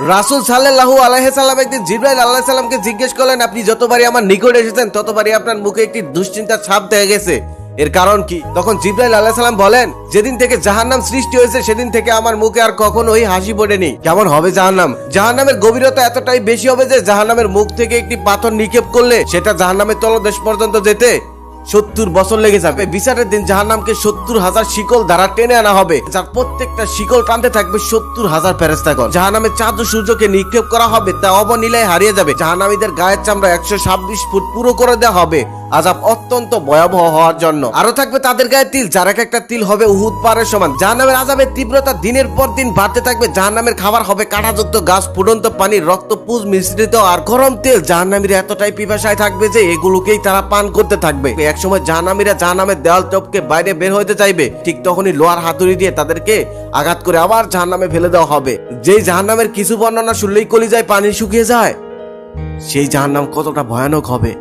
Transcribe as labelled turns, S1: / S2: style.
S1: রাসূল সাল্লাল্লাহু আলাইহি সাল্লাম একদিন জিবরাইল আলাইহিস সালামকে জিজ্ঞেস করলেন, আপনি যতবারই আমার নিকট এসেছেন ততবারই আপনার মুখে একটি দুশ্চিন্তার ছাপ দেখা গেছে, এর কারণ কি? তখন জিবরাইল আলাইহিস সালাম বলেন, যেদিন থেকে জাহান্নাম সৃষ্টি হয়েছে সেদিন থেকে আমার মুখে আর কখনোই হাসি পড়েনি। কেমন হবে জাহান্নাম? জাহান্নামের গভীরতা এতটাই বেশি হবে যে জাহান্নামের মুখ থেকে একটি পাথর নিক্ষেপ করলে সেটা জাহান্নামের তলদেশ পর্যন্ত যেতে 70 বছর লেগে যাবে। বিচারের দিন জাহান্নামকে 70,000 শিকল দ্বারা টেনে আনা হবে, যার প্রত্যেকটা শিকল টানতে থাকবে 70,000 ফেরেশতাগণ। জাহান্নামের চাঁদ ও সূর্যকে নিক্ষেপ করা হবে, তা অবনীলায় হারিয়ে যাবে। জাহান্নামীদের গায়ের চামড়া 126 ফুট পুরো করে দেওয়া হবে আযাব অত্যন্ত ভয়াবহ হওয়ার জন্য। আরো থাকবে তাদের গায়ে তিল, যার এক একটা তিল হবে উহুদ পাহাড়ের সমান। জাহান্নামের আযাবের তীব্রতা দিনের পর দিন বাড়তে থাকবে। জাহান্নামের খাবার হবে কাঁটাযুক্ত গাছ, ফুটন্ত পানি, রক্ত, পুজ মিশ্রিত আর গরম তেল। জাহান্নামীরা এতটাই পিপাসায় থাকবে যে এগুলোকেই তারা পান করতে থাকবে। একসময় জাহান্নামীরা জাহান্নামের দেওয়াল টপকে বাইরে বের হতে চাইবে, ঠিক তখনই লোহার হাতুড়ি দিয়ে তাদেরকে আঘাত করে আবার জাহান্নামে ফেলে দেওয়া হবে। যেই জাহান্নামের কিছু বর্ণনা শুনলেই কলিজায় পানি শুকিয়ে যায়, সেই জাহান্নাম কতটা ভয়ানক হবে।